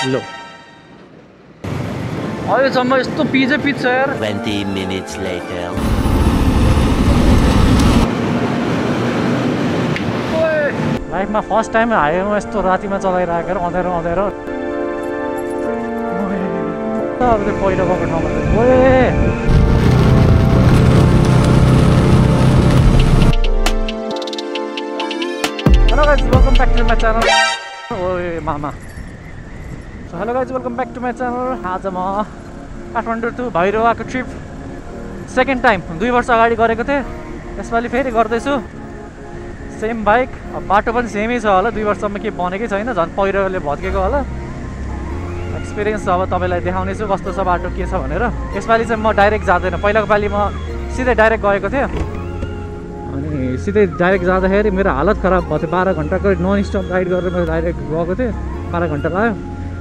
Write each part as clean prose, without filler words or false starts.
लो अहिलेसम्म यस्तो पिजै पिज छ यार। 20 minutes later. लाइफमा फर्स्ट टाइम हाइवेमा यस्तो रातिमा चलाइराखेर अँध्यारो अँध्यारो अब त्यो पहिलो गएको ठाउँमा hello guys welcome back to my channel. ओए मामा। So hello guys welcome back to my channel. आज म काठमाडौँ टु भैरवाको ट्रिप सेकेन्ड टाइम 2 वर्ष अगाडि गरेको थिएँ, यसपालि फेरि गर्दैछु। सेम बाइक, बाटो पनि सेमै छ होला, 2 वर्षसम्म केही बनेकै छैन, झन् पहिरोले भत्केको होला। एक्सपिरियन्स अब तपाईँलाई देखाउनेछु कस्तो छ बाटो के छ भनेर। यसपालि चाहिँ म डाइरेक्ट जाँदैन, पहिलाको पालि म सिधै डाइरेक्ट गएको थिएँ अनि सिधै डाइरेक्ट जाँदाखेरि मेरो हालत खराब भएको थियो। 12 घन्टाको नन स्टप राइड गरेर मैले डाइरेक्ट गएको थिएँ, 12 घन्टा लाग्यो।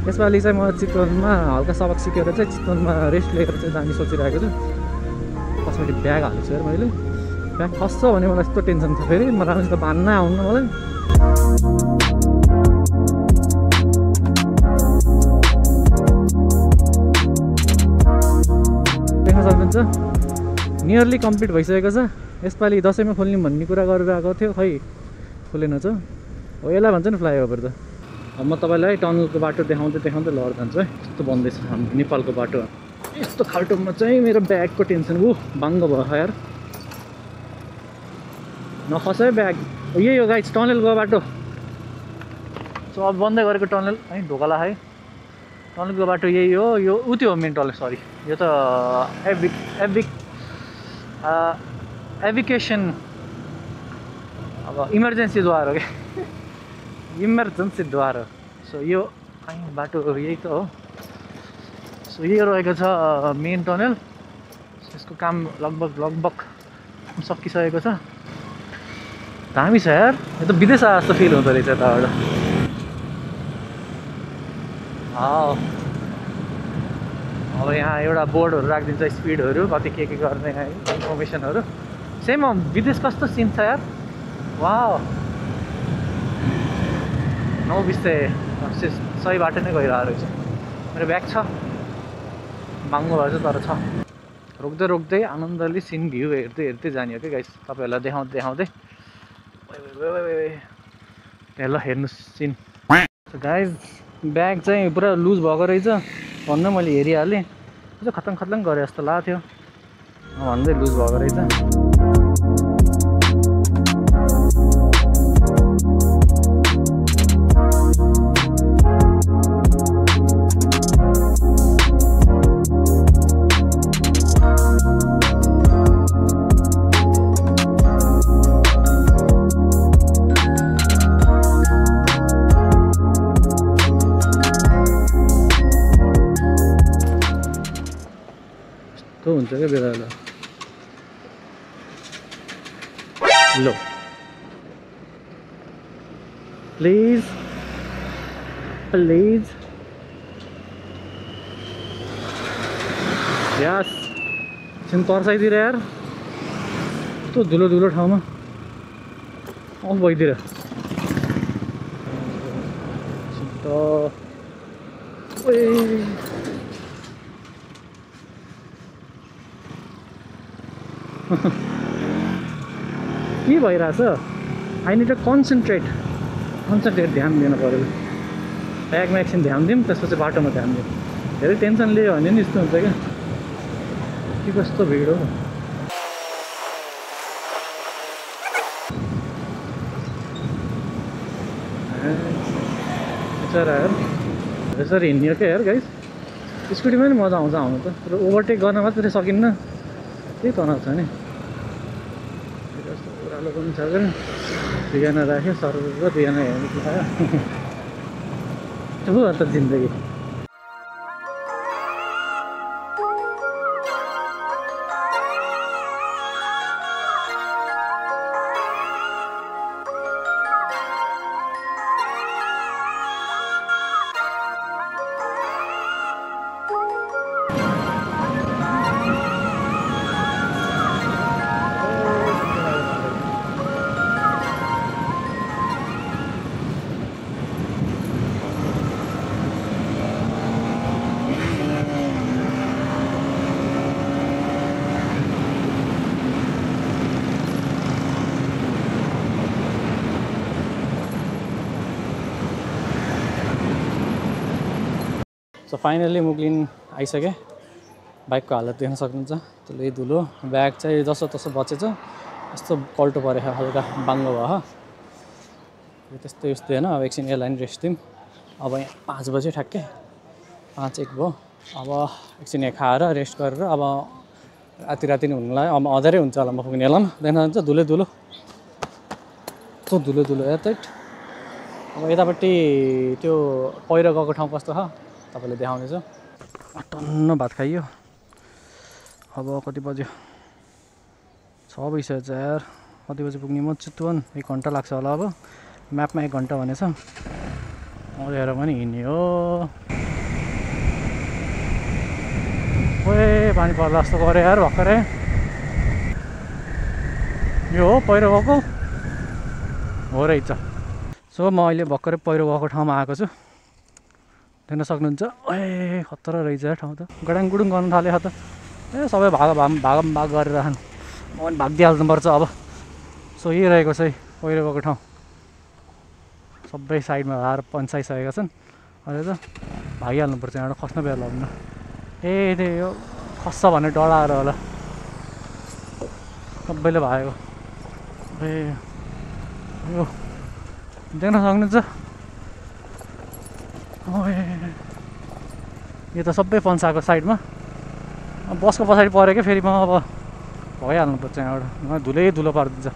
यसपालि चाहिँ म चितवनमा हल्का सबक सिकेर चाहिँ चितवनमा रेस्ट लिएर चाहिँ जाने सोचिरहेको छु। पछाडि ब्याग हाल्छु यार मैले, ब्याग फस्छ भने मलाई यस्तो टेन्सन छ, फेरि म राम्रोसित बान्न आउनु मलाई। देख्न सक्नुहुन्छ नियरली कम्प्लिट भइसकेको छ। यसपालि दसैँमा खोल्ने भन्ने कुरा गरेर आएको थियो, खै खोलेन छ। हो यसलाई भन्छ नि फ्लाइओभर त। अब म तपाईँलाई टनलको बाटो देखाउँदै देखाउँदै लहर जान्छु है, यस्तो बन्दैछ हाम्रो नेपालको बाटो। यस्तो खाल्टोमा चाहिँ मेरो ब्यागको टेन्सन बाङ्गो भयो यार, नखस है ब्याग। यही हो गाइस टनलको बाटो। सो अब बन्दै गरेको टनल है, ढोका है। टनलको बाटो यही हो, यो उ त्यो मेन टनल, सरी यो त एभिकेसन अब इमर्जेन्सीद्वारा हो क्या, इमर्जेन्सीद्वारा। सो यो बाटो यही त हो। सो यही रहेको छ मेन टनल। यसको काम लगभग सकिसकेको छ। दामी छ यार, यो त विदेश आए जस्तो फिल हुँदो रहेछ यताबाट। अब यहाँ एउटा बोर्डहरू राखिदिन्छ, स्पिडहरू कति के गर्ने है, इन्फर्मेसनहरू। सेम हो, विदेश कस्तो सिन छ यार। वाह, 9:20 सही बाटो नै गइरहेको रहेछ। मेरो ब्याग छ, बाङ्गो भएछ तर छ। रोक्दै रोक्दै आनन्दले सिन भ्यू हेर्दै जाने हो कि गाइस, तपाईँहरूलाई देखाउँदै देखाउँदै। ल हेर्नुहोस् सिन। गाइस ब्याग चाहिँ पुरा लुज भएको रहेछ भन्नु, मैले हेरिहालेँ। यसो खतम गरे जस्तो लाग्थ्यो, भन्दै लुज भएको रहेछ। हुन्छ क्या बेला लो प्लिज यस एकछिन तर्साइदिएर यार, यस्तो धुलो ठाउँमा अफ भइदिएर के भइरहेछ। आई निड टु कन्सन्ट्रेट ध्यान दिनु पऱ्यो। ब्यागमा एकछिन ध्यान दिउँ, त्यसपछि बाटोमा ध्यान दिउँ। धेरै टेन्सन लियो भने नि यस्तो हुन्छ क्या, के कस्तो भिड हो। बिचरा यार यसरी हिँड्ने क्या यार गाइस। स्कुटीमा नि मजा आउँछ आउनु त, तर ओभरटेक गर्न मात्रै सकिन्न, त्यही तनाव छ नि। यस्तो ओह्रालो पनि छ क्या, 2 जना राख्यो, सर 2 जना हेर्नु लाग्यो अन्त जिन्दगी। सो फाइनली मुगलिन आइसकेँ। बाइकको हालत देख्न सक्नुहुन्छ, त्यसले धुलो। ब्याग चाहिँ जसो तसो बचेछ, यस्तो कल्टो परेको हल्का बाङ्गो भयो। त्यस्तो यस्तो होइन। अब एकछिन एयरलाइन रेस्ट दिउँ। अब यहाँ 5 बजे ठ्याक्कै 5-1 भयो। अब एकछिन यहाँ खाएर रेस्ट गरेर अब राति नै हुनु लाग्यो। अब अँध्यारै हुन्छ होला म पुग्ने होला। देख्न सक्नुहुन्छ धुलै धुलो, यस्तो धुलो धुलो यतैट। अब यतापट्टि त्यो पहिरो गएको ठाउँ कस्तो छ तपाईँले देखाउनेछु। टन्न भात खाइयो। अब कति बज्यो? 6 बजिसकेछ यार। कति बजी पुग्ने म? चितवन 1 घन्टा लाग्छ होला। अब म्यापमा 1 घन्टा भनेछ। अँध्यारो पनि हिँड्ने हो। ओए पानी पर्ला जस्तो गऱ्यो यार भर्खरै। यो हो पहिरो गएको हो रहेछ। सो म अहिले भर्खरै पहिरो गएको ठाउँमा आएको छु। देख्न सक्नुहुन्छ। ए खतरा रहेछ यार ठाउँ त। गडाङगुडुङ गर्नु थाल्यो त। ए सबै भाग गरेर राख्नु। म पनि भागिदिइहाल्नुपर्छ अब। सो यही रहेको छ है पहिरो गएको ठाउँ। सबै साइडमा हार पन्साइसकेका छन्। अहिले त भागिहाल्नुपर्छ यहाँबाट, खस्न बेला लाग्नु। ए त्यो यो खस्छ भन्ने डराएर होला सबैले भागेको। ए यो देख्न सक्नुहुन्छ। यो त सबै पन्साएको साइडमा। बसको पछाडि पऱ्यो क्या फेरि म अब भइहाल्नुपर्छ यहाँबाट। धुलै धुलो पारिदिन्छ।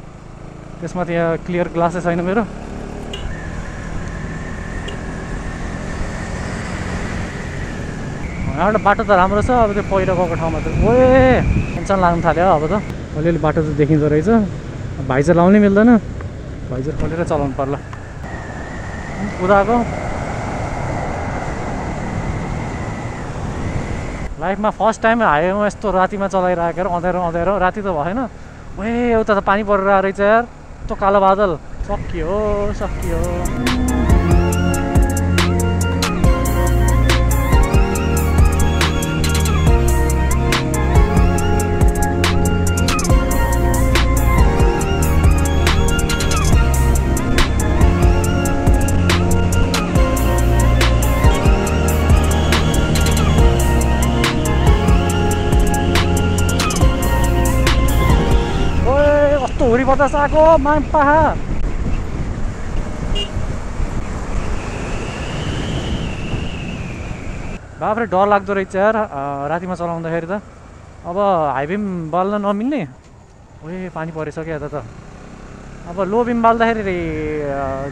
त्यसमा त्यहाँ क्लियर ग्लासै छैन मेरो। यहाँबाट बाटो त राम्रो छ। अब त्यो पहिरो गएको ठाउँमा त ओए टेन्सन लाग्नु थाल्यो अब त। अलिअलि बाटो त देखिँदो रहेछ। भाइजर लाउनै मिल्दैन। भाइजर खोलेर चलाउनु पर्ला। कुदाएको लाइफमा फर्स्ट टाइम हाइवेमा यस्तो रातिमा चलाइरहेको अँध्यारो राति त भएन। ओए एउटा त पानी परेर रहेछ यार। यस्तो कालो बादल। सकियो। हुरी बतास आएको मामपाहा। बाफ्रे डर लाग्दो रहेछ यार रातिमा चलाउँदाखेरि त। अब हाई बिम बाल्न नमिल्ने। ओए पानी परेछ क्या यता त। अब लो बिम बाल्दाखेरि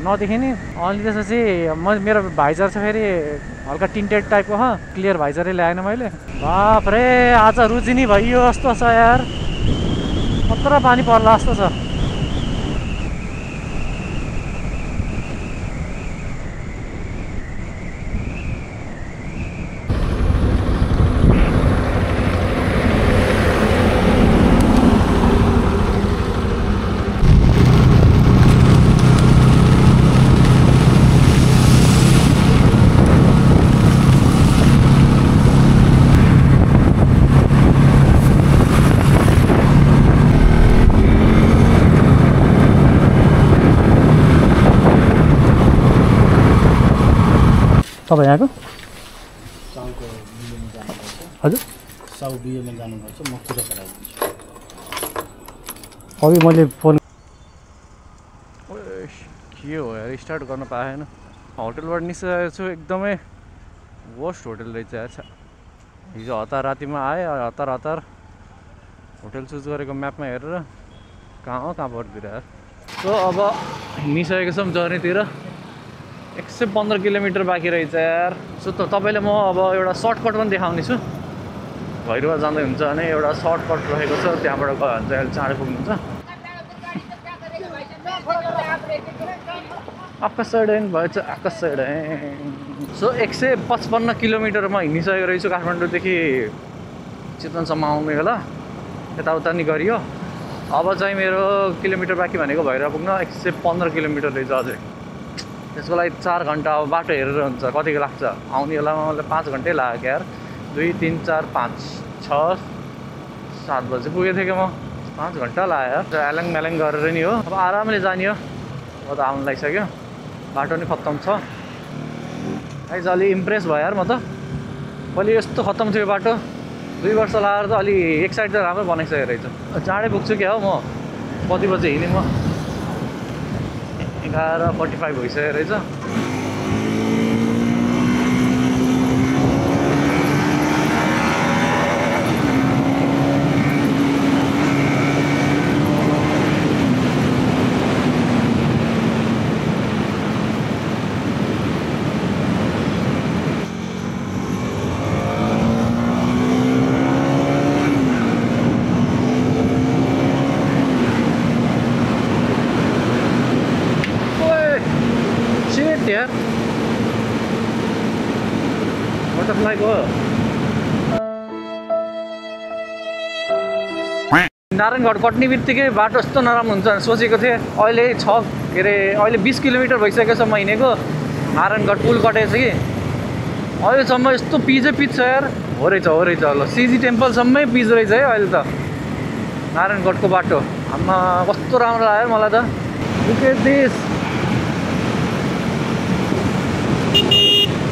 नदेखिने। अनि त्यसपछि मेरो भाइजर छ फेरि हल्का टिन्टेड टाइपको छ। क्लियर भाइजरै ल्याएन मैले। बाफ्रे आज रुजिनी भइयो जस्तो छ यार। खतरा पानी पर्ला जस्तो छ। तपाईँ यहाँको हजुर साउदीमा जानुपर्छ। म कुरा गराइदिन्छु। अघि मैले फोन के हो यार स्टार्ट गर्न पाएन। होटलबाट निस्केको छु। एकदमै वर्स्ट होटल रहेछ यार। हिजो हतार रातिमा आएँ। हतार होटल चुज गरेको म्यापमा हेरेर कहाँ पर्तिर यार। सो अब हिँडिसकेको छौँ जर्नीतिर। 115 किलोमिटर बाँकी रहेछ यार। सो तपाईँले म अब एउटा सर्टकट पनि देखाउने छु। भैरवा जाँदै हुन्छ भने एउटा सर्टकट रहेको छ, त्यहाँबाट गयो भने चाहिँ अहिले चाँडै पुग्नुहुन्छ। आकाशैडन भएछ आकाशैडन। सो 155 किलोमिटर म हिँडिसकेको रहेछु काठमाडौँदेखि चितवनसम्म आउने होला। यताउता नि गरियो। अब चाहिँ मेरो किलोमिटर बाँकी भनेको भैरवा पुग्न 115 किलोमिटर रहेछ अझै। त्यसको लागि 4 घन्टा अब बाटो हेरेर हुन्छ कतिको लाग्छ। आउने बेलामा मलाई 5 घन्टै लाग्यो यार। 2, 3, 4, 5, 6, 7 बजे पुगेको थिएँ कि म। 5 घन्टा लाग्यो यार। एल्याङ मेल्याङ गरेर नि हो। अब आरामले जाने हो। अब त आउनु लागिसक्यो। बाटो नि खत्तम छ। गाइस अलि इम्प्रेस भयो यार म त। अहिले यस्तो खत्तम थियो बाटो 2 वर्ष लगाएर त अलि एक साइड त राम्रो बनाइसकेको रहेछ चाँडै पुग्छु क्या हो म कति बजे हिँडेँ म 11:45 भइसकेको रहेछ यार बटरफ्लाई गयो नारायणगढ कट्ने बित्तिकै बाटो यस्तो नराम्रो हुन्छ सोचेको थिएँ अहिले के अरे अहिले 20 किलोमिटर भइसकेको छ म हिँडेको नारायणगढ पुल कटेको छ कि अहिलेसम्म यस्तो पिजै पिच छ यार हो रहेछ ल सिजी टेम्पलसम्मै पिज रहेछ है अहिले त नारायणगढको बाटो आमा कस्तो राम्रो लाग्यो मलाई त लुक एट दिस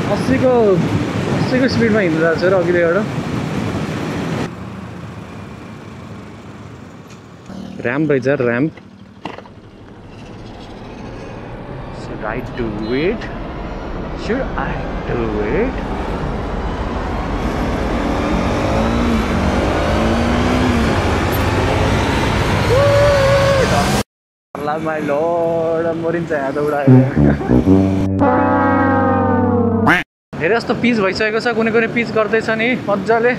80 को स्पिडमा हिँडिरहेको छ र अघिदेखिबाट ऱ्याम्प रहेछ ramp Should I do it? Should I do it? My lord, मरिन्छ यहाँ त उडाएर धेरै जस्तो पिच भइसकेको छ कुनै पिच गर्दैछ नि मजाले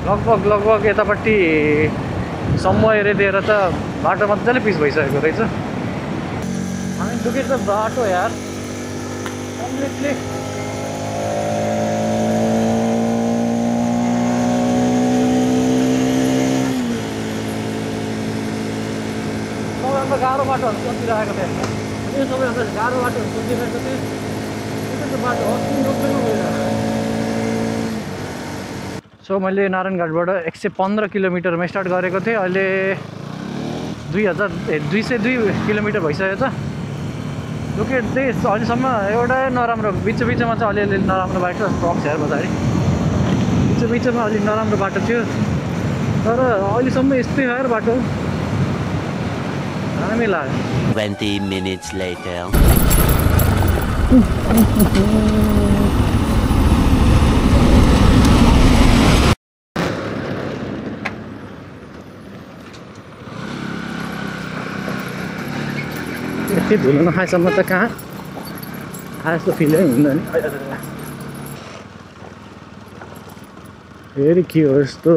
लगभग यतापट्टि सम्म हेरे दिएर त बाटो मजाले पिच भइसकेको रहेछ हामी दुखी त बाटो यार कम्प्लिटली सबैभन्दा गाह्रो बाटोहरू सोचिरहेको थिएँ यो सबैभन्दा गाह्रो बाटोहरू सोचिरहेको थिएँ बाटो सो मैले नारायणगढबाट 115 किलोमिटरमा स्टार्ट गरेको थिएँ अहिले 202 किलोमिटर भइसक्यो त लुक एट दिस अहिलेसम्म एउटा नराम्रो बिचमा चाहिँ अलिअलि नराम्रो बाटो ट्रक्स हेर पछाडि बिचमा अलिक नराम्रो बाटो थियो तर अहिलेसम्म यस्तै यार बाटो दामी लाग्यो 20 minutes later यति धुलो नखाएसम्म त कहाँ खाए जस्तो फिलै हुँदैन नि फेरि के हो यस्तो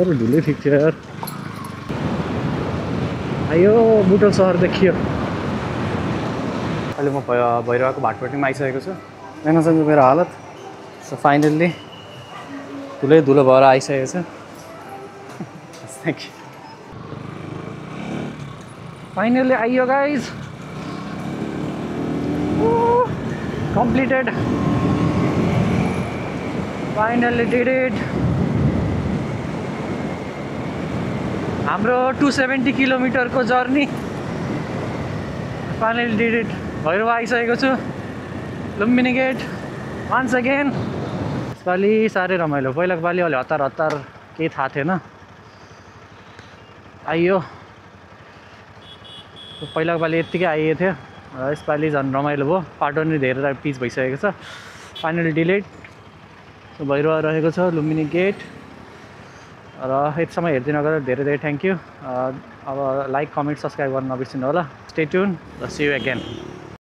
अरू धुलै ठिक थियो यार आयो बुटल सहर देखियो अहिले म भैरवाको भाटपट्टिमा आइसकेको छु हेर्न मेरो हालत सो फाइनल्ली धुलो भएर आइसकेको छ थ्याङ्क यू फाइनल्ली आइयो guys completed finally did it हाम्रो 270 किलोमिटरको journey finally did it Bhairav आइसकेको छु लुम्बिनी गेट once again यसपालि साह्रै रमाइलो पहिलाको पालि अलि हतार केही थाहा थिएन आइयो पहिलाको पालि यत्तिकै आइएको थियो यसपालि झन् रमाइलो भयो बाटो नि धेरै पिच भइसकेको छ फाइनली डिलेट भइरह रहेको छ लुम्बिनी गेट र यतिसम्म हेर्दिन गरेर धेरै थ्याङ्क यू अब लाइक कमेन्ट सब्सक्राइब गर्न नबिर्सिनु होला स्टे ट्युन र सी यू अगेन